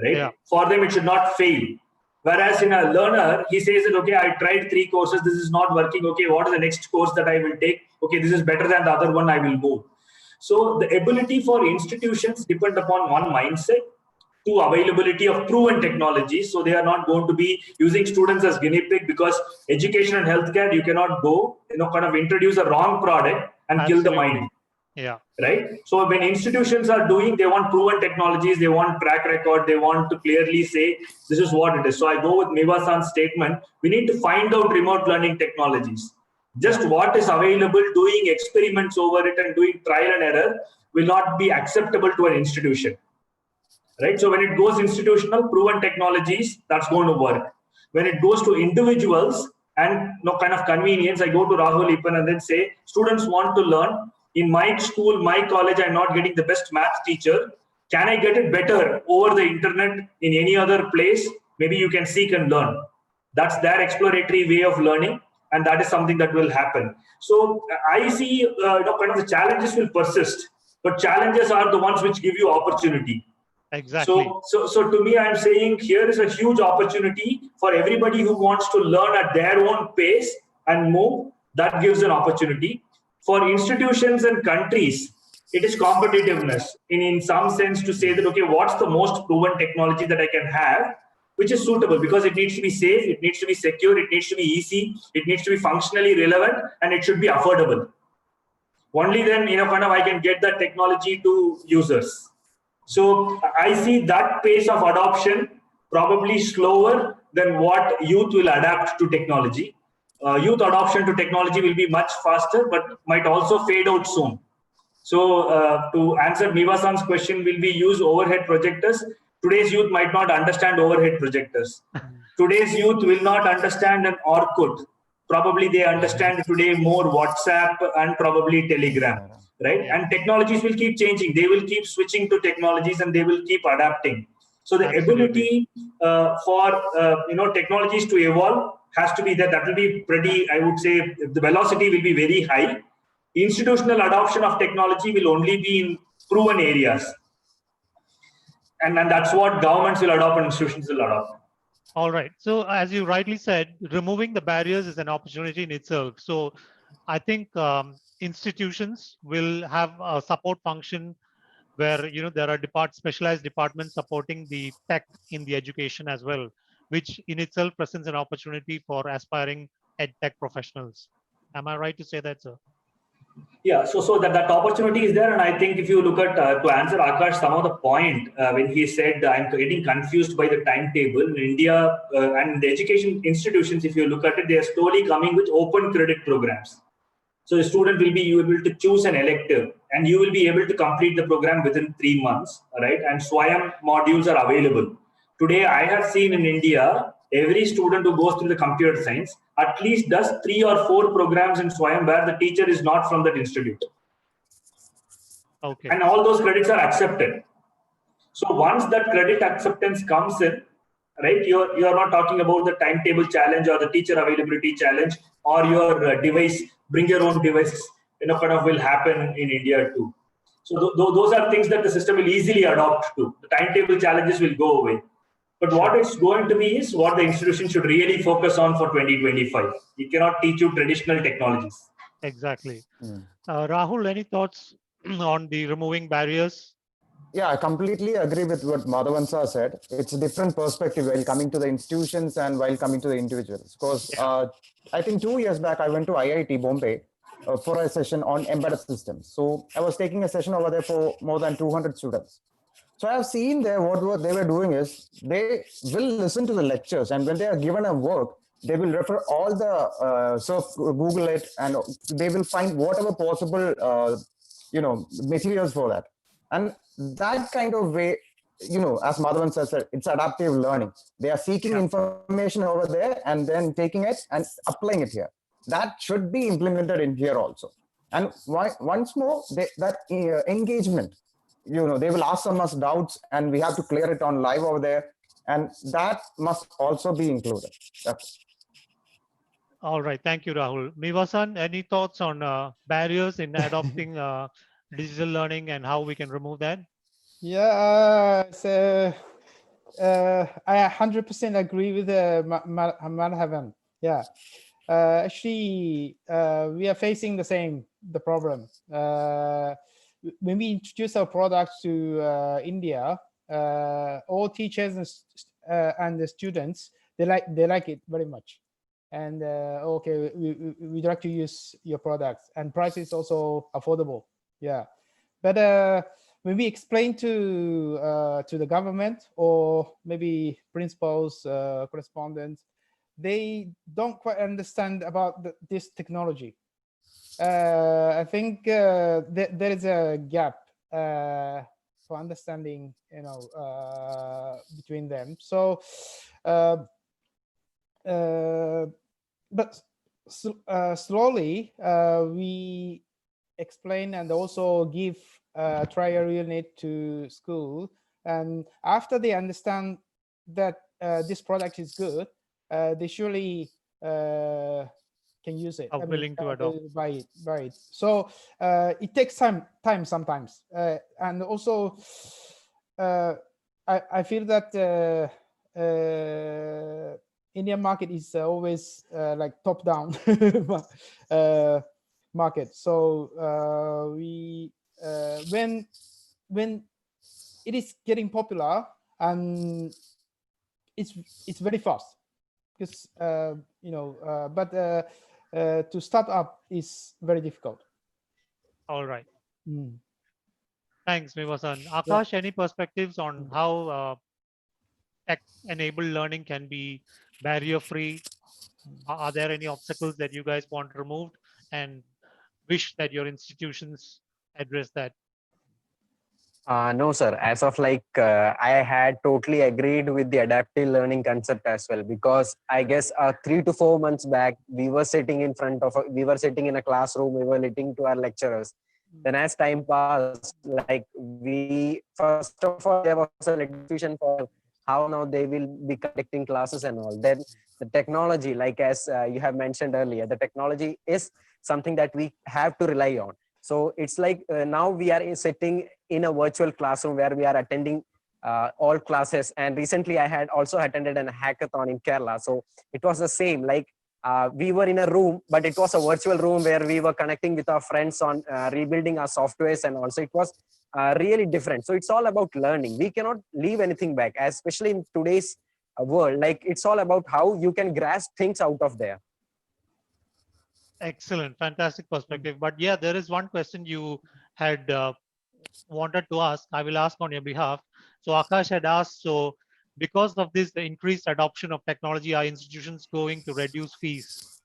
right? Yeah. For them, it should not fail. Whereas in a learner, he says that, okay, I tried 3 courses, this is not working. Okay, what is the next course that I will take? Okay, this is better than the other one, I will move. So the ability for institutions depend upon one mindset, two, availability of proven technologies. So they are not going to be using students as guinea pig, because education and healthcare, you cannot go, kind of introduce a wrong product and kill the mind. Yeah. Right. So when institutions are doing, they want proven technologies, they want track record, they want to clearly say this is what it is. So I go with Miwa-san's statement. We need to find out remote learning technologies. Just what is available, doing experiments over it and doing trial and error will not be acceptable to an institution. Right. So when it goes institutional, proven technologies, that's going to work. When it goes to individuals and kind of convenience, I go to Rahul Ipan and then say, students want to learn. In my school, my college, I'm not getting the best math teacher. Can I get it better over the internet in any other place? Maybe you can seek and learn. That's their exploratory way of learning, and that is something that will happen. So I see, kind of the challenges will persist, but challenges are the ones which give you opportunity. Exactly. So to me, I'm saying here is a huge opportunity for everybody who wants to learn at their own pace and move. That gives an opportunity. For institutions and countries, it is competitiveness in some sense to say that, okay, what's the most proven technology that I can have, which is suitable, because it needs to be safe, it needs to be secure, it needs to be easy, it needs to be functionally relevant, and it should be affordable. Only then, kind of I can get that technology to users. So I see that pace of adoption probably slower than what youth will adapt to technology. Youth adoption to technology will be much faster, but might also fade out soon. So to answer Miwa-san's question, will we use overhead projectors? Today's youth might not understand overhead projectors. Today's youth will not understand an Orkut. Probably they understand today more WhatsApp and probably Telegram, right? And technologies will keep changing. They will keep switching to technologies and they will keep adapting. So the ability for technologies to evolve has to be there. That will be pretty, I would say, the velocity will be very high. Institutional adoption of technology will only be in proven areas. And that's what governments will adopt and institutions will adopt. All right. So as you rightly said, removing the barriers is an opportunity in itself. So I think institutions will have a support function where there are specialized departments supporting the tech in the education as well, which in itself presents an opportunity for aspiring EdTech professionals. Am I right to say that, sir? Yeah, so that opportunity is there, and I think if you look at to answer Akash some of the point when he said I'm getting confused by the timetable in India and the education institutions, if you look at it, they are slowly coming with open credit programs. So the student will be able to choose an elective, and you will be able to complete the program within 3 months, right? And Swayam modules are available. Today, I have seen in India, every student who goes through the computer science at least does 3 or 4 programs in Swayam where the teacher is not from that institute. Okay. And all those credits are accepted. So once that credit acceptance comes in, right, you are not talking about the timetable challenge or the teacher availability challenge or your device, bring your own device, kind of will happen in India too. So those are things that the system will easily adopt to. The timetable challenges will go away. But what it's going to be is what the institution should really focus on for 2025. It cannot teach you traditional technologies. Exactly. Rahul, any thoughts on the removing barriers? Yeah, I completely agree with what Madhavan sir said. It's a different perspective while coming to the institutions and while coming to the individuals. Because I think 2 years back, I went to IIT Bombay for a session on embedded systems. So I was taking a session over there for more than 200 students. So I have seen there what they were doing is they will listen to the lectures, and when they are given a work, they will refer all the Google it, and they will find whatever possible materials for that. And that kind of way, as Madhavan said, it's adaptive learning. They are seeking information over there and then taking it and applying it here. That should be implemented in here also. And once more, that engagement, they will ask us doubts and we have to clear it on live over there. And that must also be included. All right. Thank you, Rahul. Miwa-san, any thoughts on barriers in adopting digital learning and how we can remove that? Yeah, I 100% agree with Madhavan. Yeah, actually, we are facing the problem. When we introduce our products to India, all teachers and the students, they like it very much. And okay, we'd like to use your products, and price is also affordable. Yeah, but when we explain to the government or maybe principals, correspondents, they don't quite understand about this technology. I think there is a gap for understanding, between them. So, but slowly we explain and also give trial unit to school, and after they understand that this product is good, they surely can use it. Are willing to adopt. Buy it. So it takes time sometimes, and also I feel that Indian market is always like top down market. So we when it is getting popular, and it's very fast, because but to start up is very difficult. All right. Thanks, Miwa-san. Akash, any perspectives on how tech-enabled learning can be barrier-free? Are there any obstacles that you guys want removed and wish that your institutions address that? No, sir. As of I had totally agreed with the adaptive learning concept as well, because I guess 3 to 4 months back, we were sitting in a classroom, we were listening to our lecturers. Then as time passed, first of all, there was a confusion for how now they will be conducting classes and all. Then the technology, as you have mentioned earlier, the technology is something that we have to rely on. So it's now we are sitting in a virtual classroom where we are attending all classes. And recently I had also attended a hackathon in Kerala. So it was the same, we were in a room, but it was a virtual room where we were connecting with our friends on rebuilding our softwares, and also it was really different. So it's all about learning. We cannot leave anything back, especially in today's world. It's all about how you can grasp things out of there. Excellent, fantastic perspective. But yeah, there is one question you had wanted to ask. I will ask on your behalf. So Akash had asked, so because of this, the increased adoption of technology, are institutions going to reduce fees?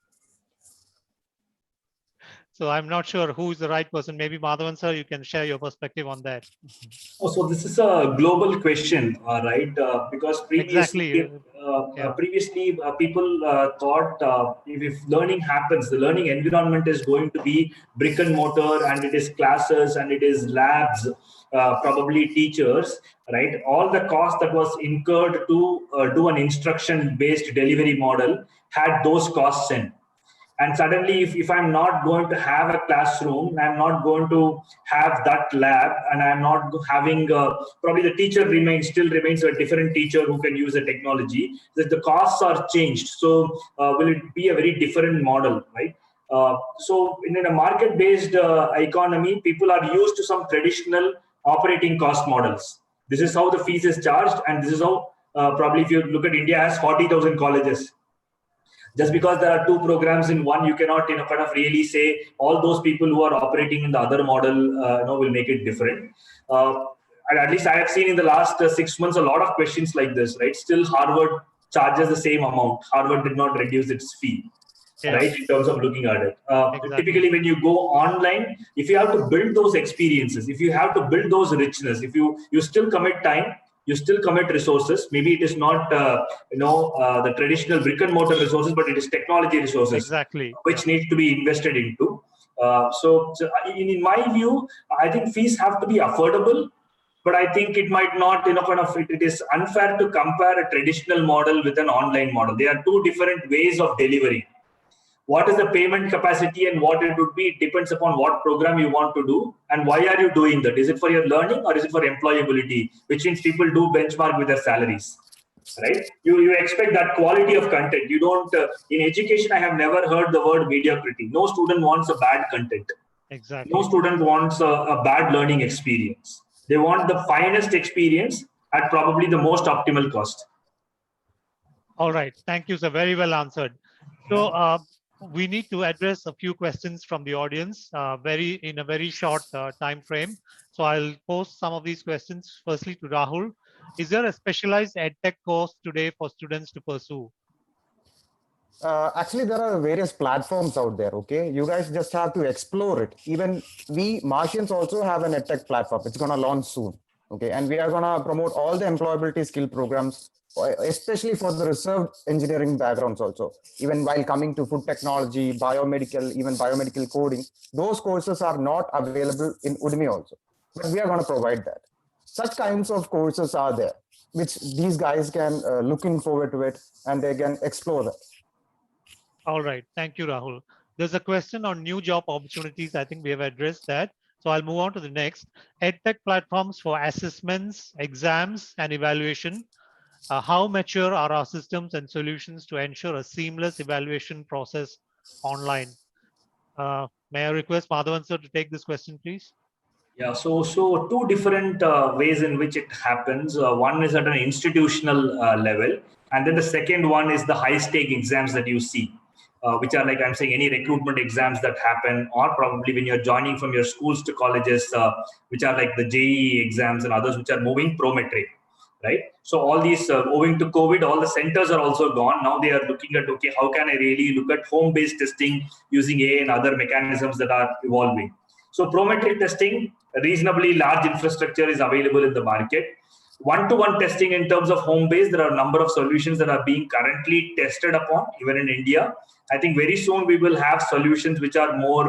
So I'm not sure who is the right person. Maybe Madhavan sir, you can share your perspective on that. Oh, so this is a global question, right? Because previously, previously people thought if learning happens, the learning environment is going to be brick and mortar, and it is classes and it is labs, probably teachers, right? All the cost that was incurred to do an instruction-based delivery model had those costs in. And suddenly, if I'm not going to have a classroom, I'm not going to have that lab, and I'm not having, probably the teacher still remains a different teacher who can use the technology, that the costs are changed. So will it be a very different model, right? So in a market-based economy, people are used to some traditional operating cost models. This is how the fees is charged, and this is how probably if you look at India has 40,000 colleges. Just because there are two programs in one, you cannot kind of really say all those people who are operating in the other model will make it different. And at least I have seen in the last 6 months a lot of questions like this, right? Still Harvard charges the same amount. Harvard did not reduce its fee. Yeah. Right, in terms of looking at it. Exactly. Typically, when you go online, if you have to build those experiences, if you have to build those richness, if you still commit time, you still commit resources. Maybe it is not the traditional brick and mortar resources, but it is technology resources, exactly, which needs to be invested into. So in my view, I think fees have to be affordable. But I think it might not, it is unfair to compare a traditional model with an online model. They are two different ways of delivering. What is the payment capacity and what it would be? It depends upon what program you want to do and why are you doing that. Is it for your learning or is it for employability? Which means people do benchmark with their salaries, right? You expect that quality of content. You don't, in education, I have never heard the word mediocrity. No student wants a bad content. Exactly. No student wants a bad learning experience. They want the finest experience at probably the most optimal cost. All right. Thank you, sir. Very well answered. So we need to address a few questions from the audience in a very short time frame. So I'll post some of these questions firstly to Rahul. Is there a specialized EdTech course today for students to pursue? Actually, there are various platforms out there, okay? You guys just have to explore it. Even we, Martians, also have an EdTech platform. It's going to launch soon, okay? And we are going to promote all the employability skill programs, especially for the reserved engineering backgrounds also. Even while coming to food technology, biomedical, even biomedical coding, those courses are not available in Udemy also. But we are going to provide that. Such kinds of courses are there, which these guys can looking forward to it and they can explore that. All right. Thank you, Rahul. There's a question on new job opportunities. I think we have addressed that. So I'll move on to the next. EdTech platforms for assessments, exams, and evaluation. How mature are our systems and solutions to ensure a seamless evaluation process online? May I request Madhavan sir to take this question, please? Yeah, so two different ways in which it happens. One is at an institutional level, and then the second one is the high-stake exams that you see, which are like I'm saying any recruitment exams that happen, or probably when you're joining from your schools to colleges, which are like the JEE exams and others, which are moving prometric, right? So all these, owing to COVID, all the centers are also gone. Now they are looking at, okay, how can I really look at home-based testing using AI and other mechanisms that are evolving. So prometric testing, a reasonably large infrastructure is available in the market. One-to-one testing in terms of home-based, there are a number of solutions that are being currently tested upon, even in India. I think very soon we will have solutions which are more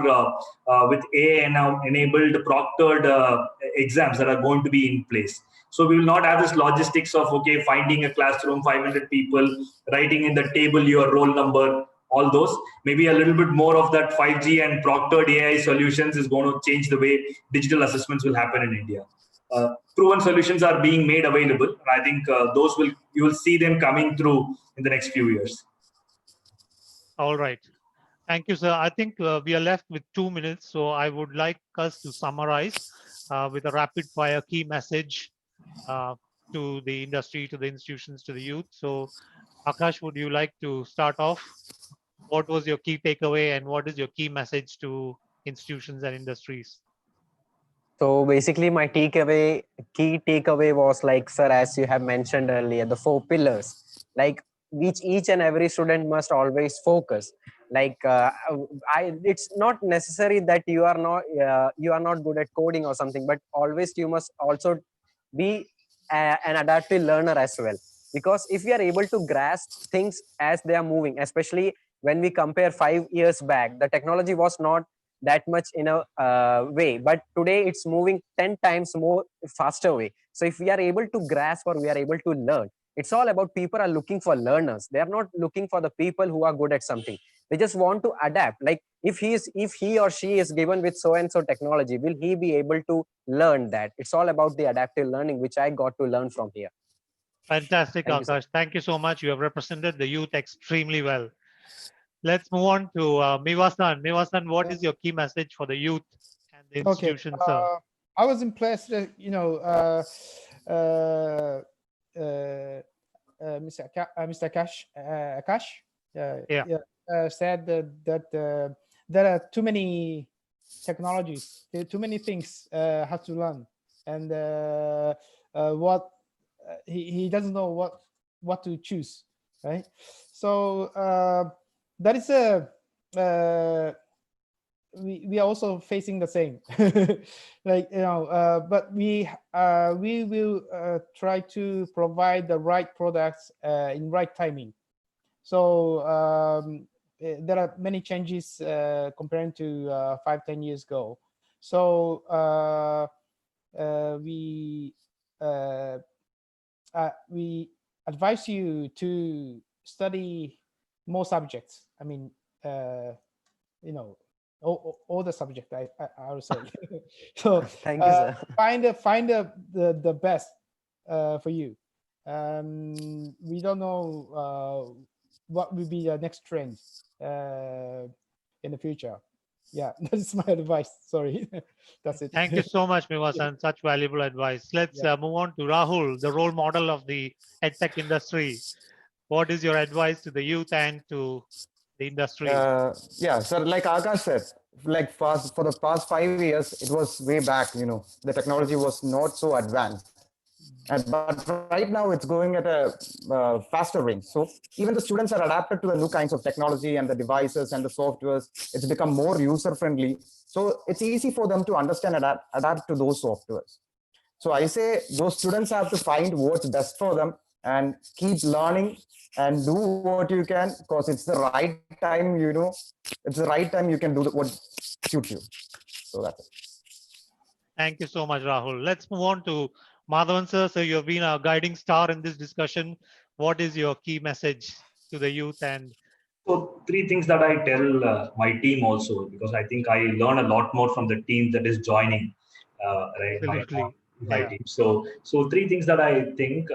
with AI-enabled proctored exams that are going to be in place. So we will not have this logistics of, okay, finding a classroom, 500 people, writing in the table your roll number, all those. Maybe a little bit more of that 5G and proctored AI solutions is going to change the way digital assessments will happen in India. Proven solutions are being made available, and I think you will see them coming through in the next few years. All right. Thank you, sir. I think we are left with 2 minutes, so I would like us to summarize with a rapid fire key message to the industry, to the institutions, to the youth. So Akash, would you like to start off? What was your key takeaway and what is your key message to institutions and industries? So basically my key takeaway was like, sir, as you have mentioned earlier, the 4 pillars, like which each and every student must always focus. Like it's not necessary that you are not good at coding or something, but always you must also be an adaptive learner as well. Because if we are able to grasp things as they are moving, especially when we compare 5 years back, the technology was not that much in a way, but today it's moving 10 times more faster way. So if we are able to grasp or we are able to learn, it's all about people are looking for learners. They are not looking for the people who are good at something. They just want to adapt. Like if he or she is given with so and so technology, will he be able to learn that? It's all about the adaptive learning, which I got to learn from here. Fantastic, Akash. Thank you so much. You have represented the youth extremely well. Let's move on to Miwasan. Miwasan, what is your key message for the youth and the institutions, sir? I was impressed that, Mr. Akash said that there are too many technologies, there are too many things have to learn, and what he doesn't know what to choose, right? So that is we are also facing the same, like but we will try to provide the right products in right timing. So there are many changes comparing to 5-10 years ago. So we advise you to study more subjects. I mean, all the subject I would say. So Thank you, sir. find the best for you. We don't know what will be the next trend in the future. Yeah, that's my advice. Sorry, that's it. Thank you so much, Miwa-san. Such valuable advice. Let's move on to Rahul, the role model of the edtech industry. What is your advice to the youth and to the industry? Yeah, so like Akash said, like for the past 5 years, it was way back, the technology was not so advanced. But right now it's going at a faster range. So even the students are adapted to the new kinds of technology and the devices and the softwares. It's become more user friendly. So it's easy for them to understand and adapt to those softwares. So I say those students have to find what's best for them and keep learning and do what you can, because it's the right time, it's the right time you can do what suits you. So that's it. Thank you so much, Rahul. Let's move on to Madhavan sir. So you've been a guiding star in this discussion. What is your key message to the youth? And so 3 things that I tell my team also, because I think I learn a lot more from the team that is joining, right? absolutely. My team. So 3 things that I think,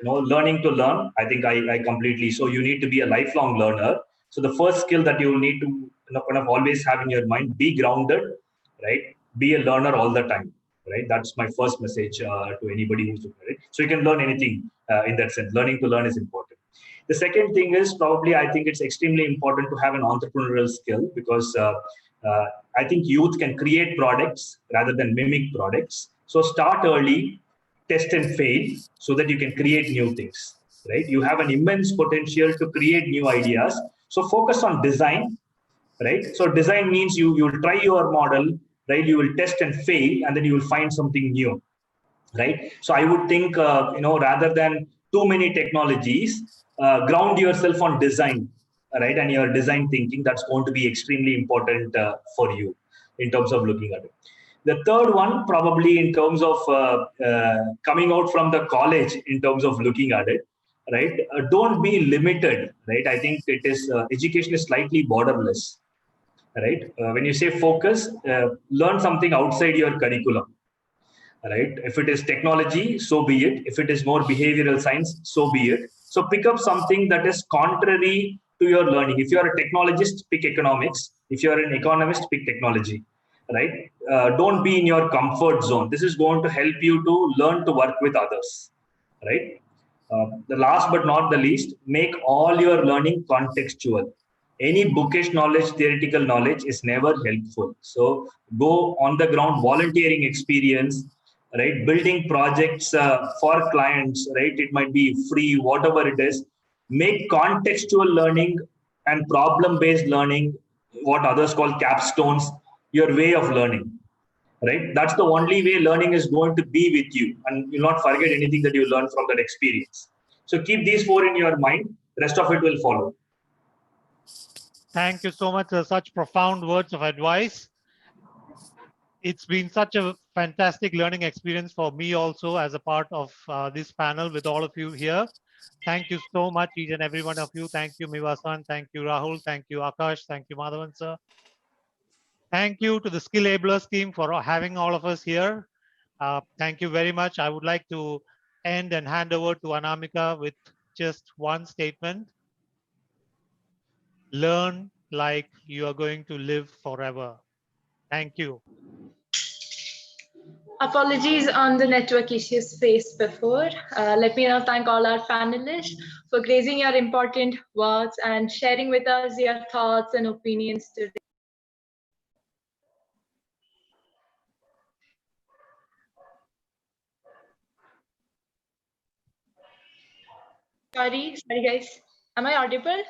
learning to learn. I think I completely. So you need to be a lifelong learner. So the first skill that you need to kind of always have in your mind: be grounded, right? Be a learner all the time, right? That's my first message to anybody who's doing it. So you can learn anything in that sense. Learning to learn is important. The second thing is probably I think it's extremely important to have an entrepreneurial skill, because I think youth can create products rather than mimic products. So start early, test and fail, so that you can create new things, right? You have an immense potential to create new ideas. So focus on design, right? So design means you will try your model, right? You will test and fail, and then you will find something new, right? So I would think, rather than too many technologies, ground yourself on design, right? And your design thinking, that's going to be extremely important for you in terms of looking at it. The third one, probably in terms of coming out from the college, in terms of looking at it, right? Don't be limited, right? I think it is education is slightly borderless, right? When you say focus, learn something outside your curriculum, right? If it is technology, so be it. If it is more behavioral science, so be it. So pick up something that is contrary to your learning. If you are a technologist, pick economics. If you are an economist, pick technology, right? Don't be in your comfort zone. This is going to help you to learn to work with others, right? The last but not the least, make all your learning contextual. Any bookish knowledge, theoretical knowledge is never helpful. So go on the ground volunteering experience, right? Building projects for clients, right? It might be free, whatever it is. Make contextual learning and problem-based learning, what others call capstones, your way of learning, right? That's the only way learning is going to be with you, and you'll not forget anything that you learn from that experience. So keep these 4 in your mind. Rest of it will follow. thank you so much for such profound words of advice. It's been such a fantastic learning experience for me also, as a part of this panel with all of you here. Thank you so much, each and every one of you. Thank you, Miwa-san. Thank you, Rahul. Thank you, Akash. Thank you, Madhavan sir. Thank you to the Skillablers team for having all of us here. Thank you very much. I would like to end and hand over to Anamika with just one statement. Learn like you are going to live forever. Thank you. Apologies on the network issues faced before. Let me now thank all our panelists for gracing your important words and sharing with us your thoughts and opinions today. Sorry guys. Am I audible?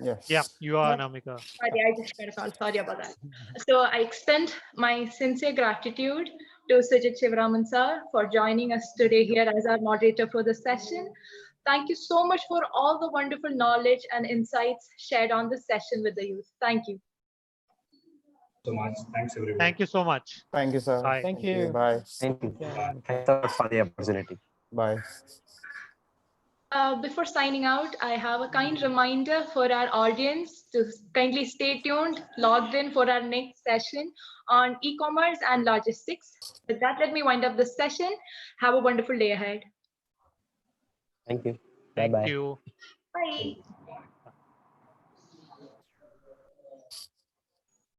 Yes. Yeah, you are, Anamika. Sorry, I just got a call. Sorry about that. So I extend my sincere gratitude to Sujit Shivaraman sir for joining us today here as our moderator for the session. Thank you so much for all the wonderful knowledge and insights shared on this session with the youth. Thank you. So much. Thanks, everybody. Thank you so much. Thank you, sir. Bye. Thank you. Bye. Thank you. Yeah. Thanks a lot for the opportunity. Bye. Before signing out, I have a kind reminder for our audience to kindly stay tuned, logged in for our next session on e-commerce and logistics. With that, let me wind up this session. Have a wonderful day ahead. Thank you. Thank Bye-bye. you. Bye.